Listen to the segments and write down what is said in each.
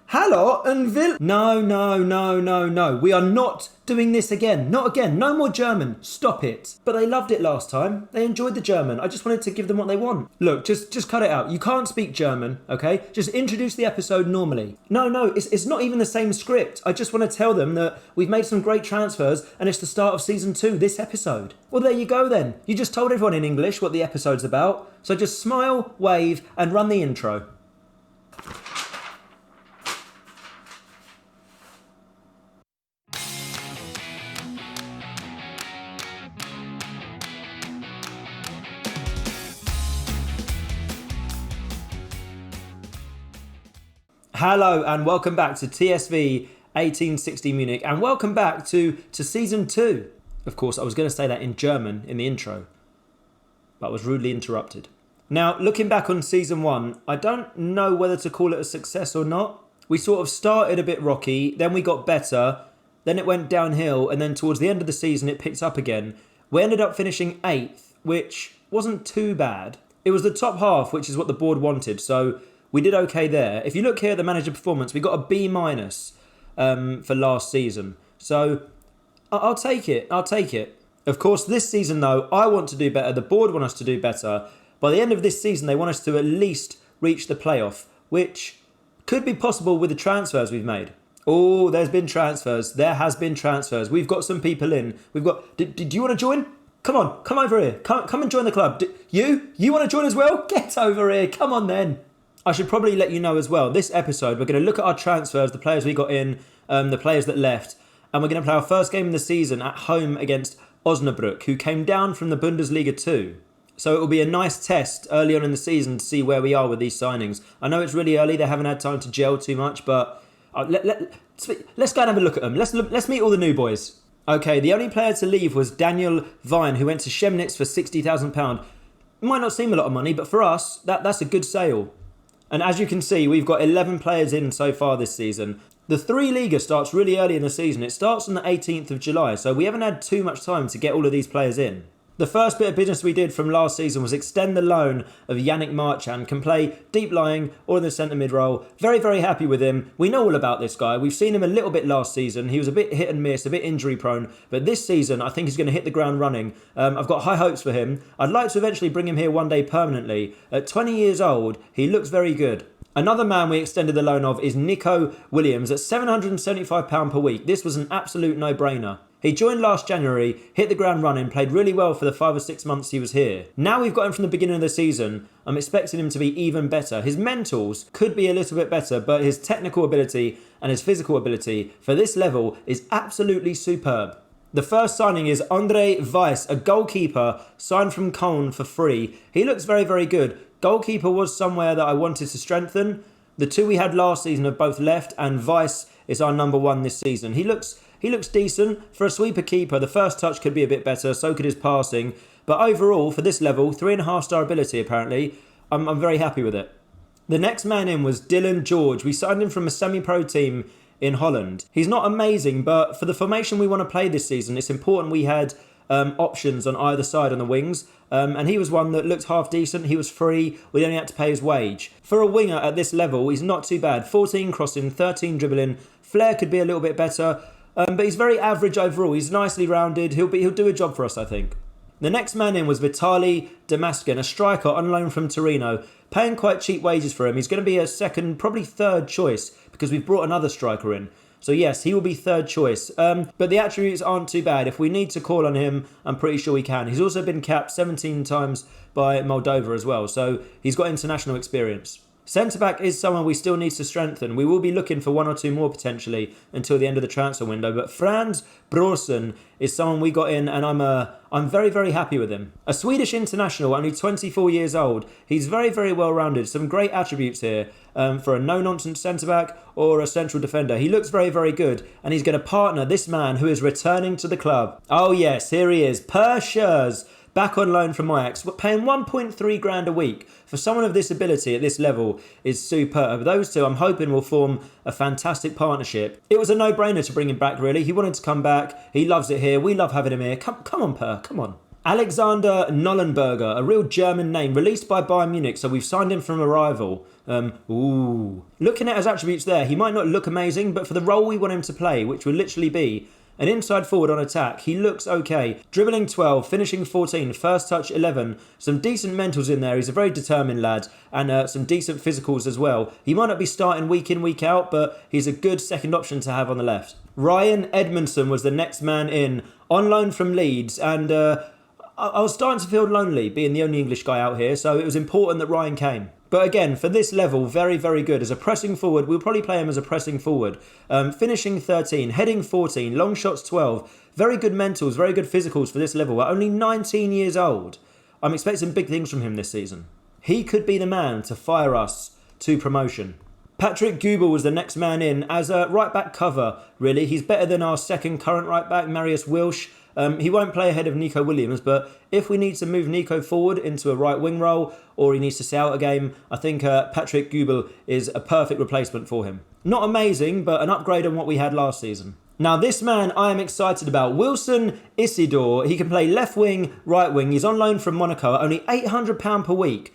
Hello and No. We are not doing this again. Not again. No more German. Stop it. But they loved it last time. They enjoyed the German. I just wanted to give them what they want. Look, just cut it out. You can't speak German, okay? Just introduce the episode normally. No, it's not even the same script. I just want to tell them that we've made some great transfers and it's the start of season 2, this episode. Well, there you go then. You just told everyone in English what the episode's about. So just smile, wave, and run the intro. Hello and welcome back to TSV 1860 Munich and welcome back to season 2. Of course, I was going to say that in German in the intro, but I was rudely interrupted. Now, looking back on season 1, I don't know whether to call it a success or not. We sort of started a bit rocky, then we got better, then it went downhill, and then towards the end of the season it picked up again. We ended up finishing 8th, which wasn't too bad. It was the top half, which is what the board wanted, so we did okay there. If you look here at the manager performance, we got a B- for last season. So I'll take it. Of course, this season though, I want to do better. The board want us to do better. By the end of this season, they want us to at least reach the playoff, which could be possible with the transfers we've made. Oh, there's been transfers. There has been transfers. We've got some people in. We've got. Do you want to join? Come on, come over here. Come and join the club. You want to join as well? Get over here. Come on then. I should probably let you know as well, this episode, we're going to look at our transfers, the players we got in, the players that left, and we're going to play our first game of the season at home against Osnabruck, who came down from the Bundesliga 2. So it will be a nice test early on in the season to see where we are with these signings. I know it's really early, they haven't had time to gel too much, but let's go and have a look at them. Let's meet all the new boys. Okay, the only player to leave was Daniel Vine, who went to Chemnitz for £60,000. Might not seem a lot of money, but for us, that's a good sale. And as you can see, we've got 11 players in so far this season. The Liga starts really early in the season. It starts on the 18th of July, so we haven't had too much time to get all of these players in. The first bit of business we did from last season was extend the loan of Yannick Marchand. Can play deep lying or in the centre mid role. Very, very happy with him. We know all about this guy. We've seen him a little bit last season. He was a bit hit and miss, a bit injury prone. But this season, I think he's going to hit the ground running. I've got high hopes for him. I'd like to eventually bring him here one day permanently. At 20 years old, he looks very good. Another man we extended the loan of is Nico Williams at £775 per week. This was an absolute no-brainer. He joined last January, hit the ground running, played really well for the 5 or 6 months he was here. Now we've got him from the beginning of the season, I'm expecting him to be even better. His mentals could be a little bit better, but his technical ability and his physical ability for this level is absolutely superb. The first signing is Andre Weiss, a goalkeeper signed from Köln for free. He looks very, very good. Goalkeeper was somewhere that I wanted to strengthen. The two we had last season have both left, and Weiss is our number 1 this season. He looks decent. For a sweeper keeper, the first touch could be a bit better, so could his passing. But overall, for this level, 3.5-star ability apparently, I'm very happy with it. The next man in was Dylan George. We signed him from a semi-pro team in Holland. He's not amazing, but for the formation we want to play this season, it's important we had options on either side on the wings, and he was one that looked half decent. He was free. We only had to pay his wage. For a winger at this level, he's not too bad. 14 crossing, 13 dribbling. Flair could be a little bit better, but he's very average overall. He's nicely rounded. He'll do a job for us, I think. The next man in was Vitali Damaskin, a striker on loan from Torino, paying quite cheap wages for him. He's going to be a second, probably third choice because we've brought another striker in. So yes, he will be third choice. But the attributes aren't too bad. If we need to call on him, I'm pretty sure we can. He's also been capped 17 times by Moldova as well. So he's got international experience. Centre-back is someone we still need to strengthen. We will be looking for 1 or 2 more potentially until the end of the transfer window. But Frans Brorsen is someone we got in, and I'm very, very happy with him. A Swedish international, only 24 years old. He's very, very well-rounded. Some great attributes here for a no-nonsense centre-back or a central defender. He looks very, very good, and he's going to partner this man who is returning to the club. Oh yes, here he is, Per Schurz. Back on loan from Ajax, paying 1.3 grand a week for someone of this ability at this level is superb. Those two, I'm hoping, will form a fantastic partnership. It was a no-brainer to bring him back, really. He wanted to come back. He loves it here. We love having him here. Come on, Per, come on. Alexander Nollenberger, a real German name, released by Bayern Munich, so we've signed him from a rival. Looking at his attributes there, he might not look amazing, but for the role we want him to play, which will literally be an inside forward on attack, he looks okay. Dribbling 12, finishing 14, first touch 11. Some decent mentals in there. He's a very determined lad, and some decent physicals as well. He might not be starting week in, week out, but he's a good second option to have on the left. Ryan Edmondson was the next man in, on loan from Leeds, and I was starting to feel lonely being the only English guy out here, so it was important that Ryan came. But again, for this level, very, very good. As a pressing forward, we'll probably play him as a pressing forward. Finishing 13, heading 14, long shots 12. Very good mentals, very good physicals for this level. At only 19 years old, I'm expecting big things from him this season. He could be the man to fire us to promotion. Patrick Gubel was the next man in as a right-back cover, really. He's better than our second current right-back, Marius Wilsch. He won't play ahead of Nico Williams, but if we need to move Nico forward into a right wing role or he needs to stay out a game, I think Patrick Gubel is a perfect replacement for him. Not amazing, but an upgrade on what we had last season. Now this man I am excited about, Wilson Isidore. He can play left wing, right wing. He's on loan from Monaco at only £800 per week.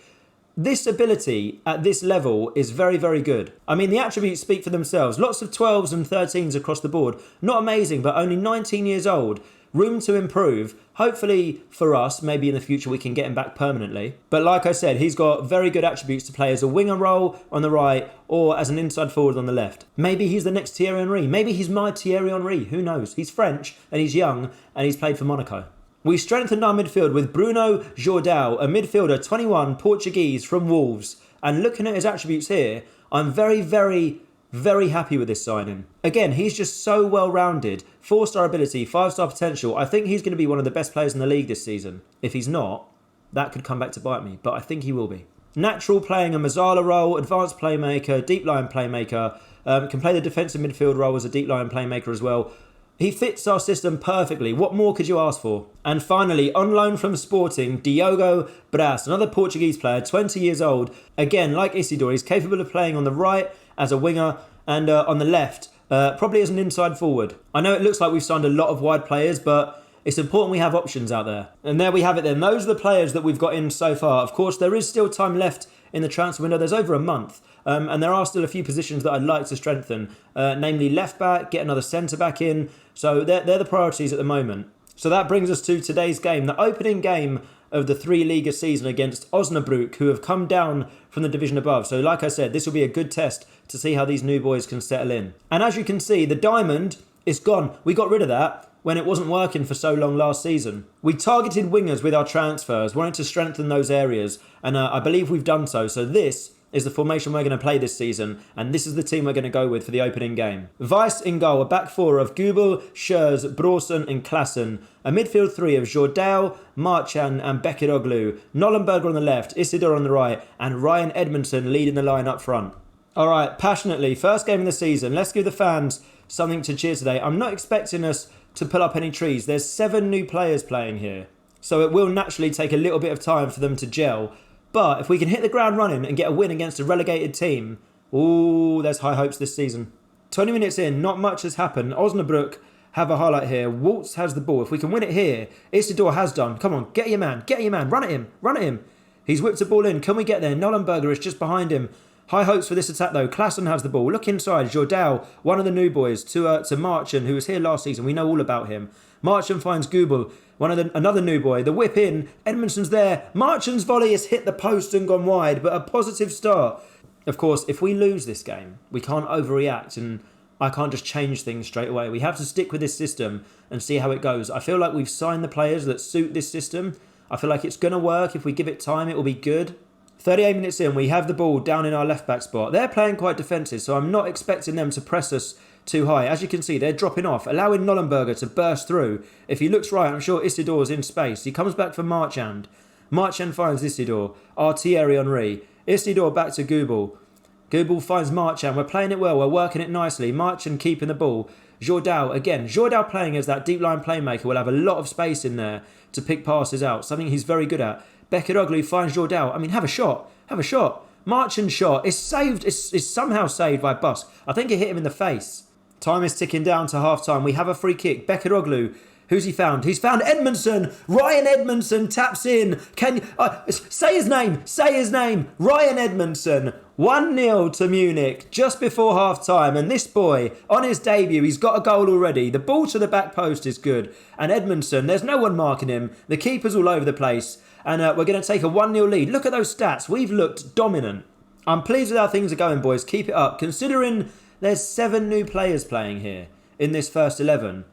This ability at this level is very, very good. I mean, the attributes speak for themselves. Lots of 12s and 13s across the board. Not amazing, but only 19 years old. Room to improve. Hopefully for us, maybe in the future we can get him back permanently. But like I said, he's got very good attributes to play as a winger role on the right or as an inside forward on the left. Maybe he's the next Thierry Henry. Maybe he's my Thierry Henry. Who knows? He's French and he's young and he's played for Monaco. We strengthened our midfield with Bruno Jordão, a midfielder, 21, Portuguese from Wolves. And looking at his attributes here, I'm very, very, very happy with this signing. Again, he's just so well-rounded. 4-star ability, 5-star potential. I think he's going to be one of the best players in the league this season. If he's not, that could come back to bite me, but I think he will be. Natural playing a Mazzala role, advanced playmaker, deep line playmaker. Can play the defensive midfield role as a deep line playmaker as well. He fits our system perfectly. What more could you ask for? And finally, on loan from Sporting, Diogo Braz, another Portuguese player, 20 years old. Again, like Isidore, he's capable of playing on the right as a winger and on the left, probably as an inside forward. I know it looks like we've signed a lot of wide players, but it's important we have options out there. And there we have it then. Those are the players that we've got in so far. Of course, there is still time left in the transfer window. There's over a month. And there are still a few positions that I'd like to strengthen, namely left back, get another centre back in. So they're the priorities at the moment. So that brings us to today's game, the opening game of the 3 Liga season against Osnabruck, who have come down from the division above. So like I said, this will be a good test to see how these new boys can settle in. And as you can see, the diamond is gone. We got rid of that when it wasn't working for so long last season. We targeted wingers with our transfers, wanted to strengthen those areas, and I believe we've done so. So this is the formation we're going to play this season, and this is the team we're going to go with for the opening game. Weiss in goal, a back 4 of Gubel, Schurz, Brawson and Klassen, a midfield 3 of Jordão, Marchand and Bekiroglu, Nollenberger on the left, Isidore on the right, and Ryan Edmondson leading the line up front. Alright, passionately, first game of the season, let's give the fans something to cheer today. I'm not expecting us to pull up any trees. There's 7 new players playing here, so it will naturally take a little bit of time for them to gel. But if we can hit the ground running and get a win against a relegated team, ooh, there's high hopes this season. 20 minutes in, not much has happened. Osnabruck have a highlight here. Waltz has the ball. If we can win it here, Isidore has done. Come on, get your man, run at him. He's whipped the ball in. Can we get there? Nollenberger is just behind him. High hopes for this attack though. Klassen has the ball. Look inside. Jordão, one of the new boys, to Marchand, who was here last season. We know all about him. Marchand finds Gubel, another new boy. The whip in. Edmondson's there. Marchand's volley has hit the post and gone wide, but a positive start. Of course, if we lose this game, we can't overreact and I can't just change things straight away. We have to stick with this system and see how it goes. I feel like we've signed the players that suit this system. I feel like it's going to work. If we give it time, it will be good. 38 minutes in, we have the ball down in our left-back spot. They're playing quite defensive, so I'm not expecting them to press us too high. As you can see, they're dropping off, allowing Nollenberger to burst through. If he looks right, I'm sure Isidore's in space. He comes back for Marchand. Marchand finds Isidore. Thierry Henry. Isidore back to Gubel. Gubel finds Marchand. We're playing it well. We're working it nicely. Marchand keeping the ball. Jordão, again. Jordão playing as that deep line playmaker will have a lot of space in there to pick passes out. Something he's very good at. Bekiroglu finds Jordão. I mean, have a shot. Marchand's shot is saved. Is somehow saved by Busk. I think it hit him in the face. Time is ticking down to half-time. We have a free kick. Bekiroglu. Who's he found? He's found Edmondson. Ryan Edmondson taps in. Say his name. Ryan Edmondson. 1-0 to Munich just before half-time, and this boy, on his debut, he's got a goal already. The ball to the back post is good, and Edmondson, there's no one marking him. The keeper's all over the place, and we're going to take a 1-0 lead. Look at those stats. We've looked dominant. I'm pleased with how things are going, boys. Keep it up. Considering there's 7 new players playing here in this first 11.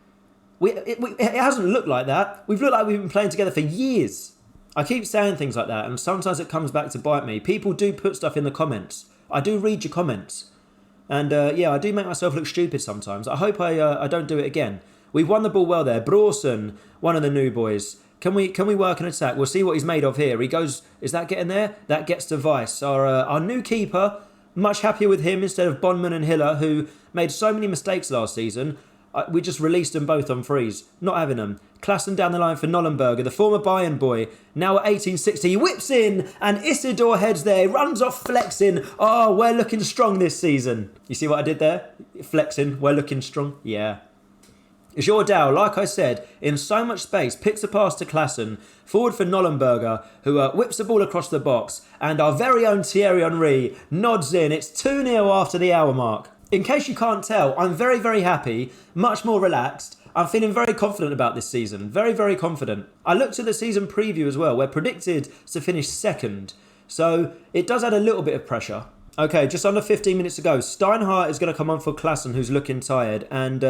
It hasn't looked like that. We've looked like we've been playing together for years. I keep saying things like that, and sometimes it comes back to bite me. People do put stuff in the comments. I do read your comments. And yeah, I do make myself look stupid sometimes. I hope I don't do it again. We've won the ball well there. Brawson, one of the new boys. Can we work an attack? We'll see what he's made of here. He goes, is that getting there? That gets to Weiss. Our new keeper, much happier with him instead of Bondman and Hiller, who made so many mistakes last season. We just released them both on freeze. Not having them. Klassen down the line for Nollenberger, the former Bayern boy. Now at 1860, he whips in, and Isidore heads there. Runs off flexing. Oh, we're looking strong this season. You see what I did there? Flexing, we're looking strong. Yeah. Jourdau, like I said, in so much space, picks a pass to Klassen. Forward for Nollenberger, who whips the ball across the box. And our very own Thierry Henry nods in. It's 2-0 after the hour mark. In case you can't tell, I'm very, very happy, much more relaxed. I'm feeling very confident about this season. Very, very confident. I looked at the season preview as well. We're predicted to finish second. So it does add a little bit of pressure. Okay, just under 15 minutes to go. Steinhardt is going to come on for Klassen, who's looking tired. And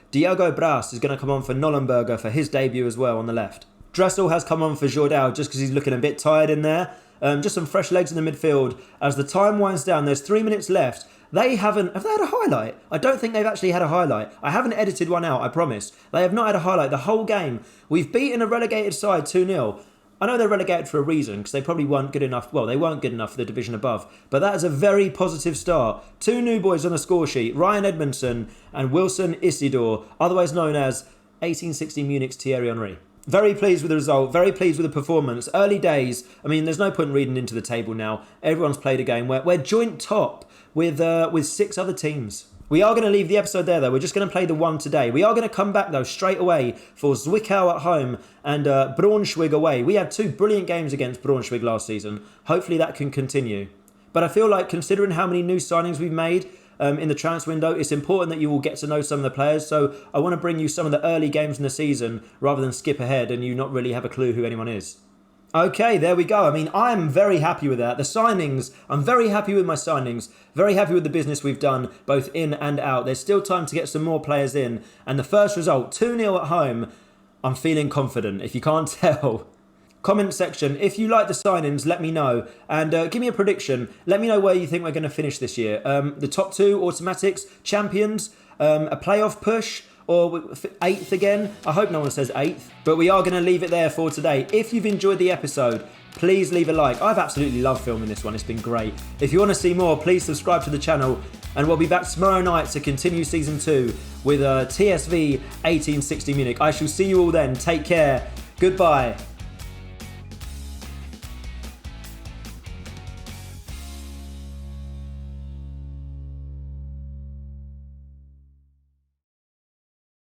Diogo Bras is going to come on for Nollenberger for his debut as well on the left. Dressel has come on for Jourdau just because he's looking a bit tired in there. Just some fresh legs in the midfield. As the time winds down, there's 3 minutes left. Have they had a highlight? I don't think they've actually had a highlight. I haven't edited one out, I promise. They have not had a highlight the whole game. We've beaten a relegated side 2-0. I know they're relegated for a reason, because they probably weren't good enough. Well, they weren't good enough for the division above. But that is a very positive start. 2 new boys on the score sheet. Ryan Edmondson and Wilson Isidore, otherwise known as 1860 Munich's Thierry Henry. Very pleased with the result. Very pleased with the performance. Early days. I mean, there's no point in reading into the table now. Everyone's played a game. We're joint top with 6 other teams. We are going to leave the episode there, though. We're just going to play the one today. We are going to come back, though, straight away for Zwickau at home and Braunschweig away. We had 2 brilliant games against Braunschweig last season. Hopefully that can continue. But I feel like, considering how many new signings we've made in the transfer window, it's important that you all get to know some of the players. So I want to bring you some of the early games in the season rather than skip ahead and you not really have a clue who anyone is. Okay, there we go. I mean, I'm very happy with that. The signings, I'm very happy with my signings. Very happy with the business we've done, both in and out. There's still time to get some more players in. And the first result, 2-0 at home, I'm feeling confident, if you can't tell. Comment section, if you like the signings, let me know. And give me a prediction. Let me know where you think we're going to finish this year. The top 2 automatics, champions, a playoff push, or 8th again. I hope no one says 8th. But we are going to leave it there for today. If you've enjoyed the episode, please leave a like. I've absolutely loved filming this one. It's been great. If you want to see more, please subscribe to the channel. And we'll be back tomorrow night to continue Season 2 with TSV 1860 Munich. I shall see you all then. Take care. Goodbye.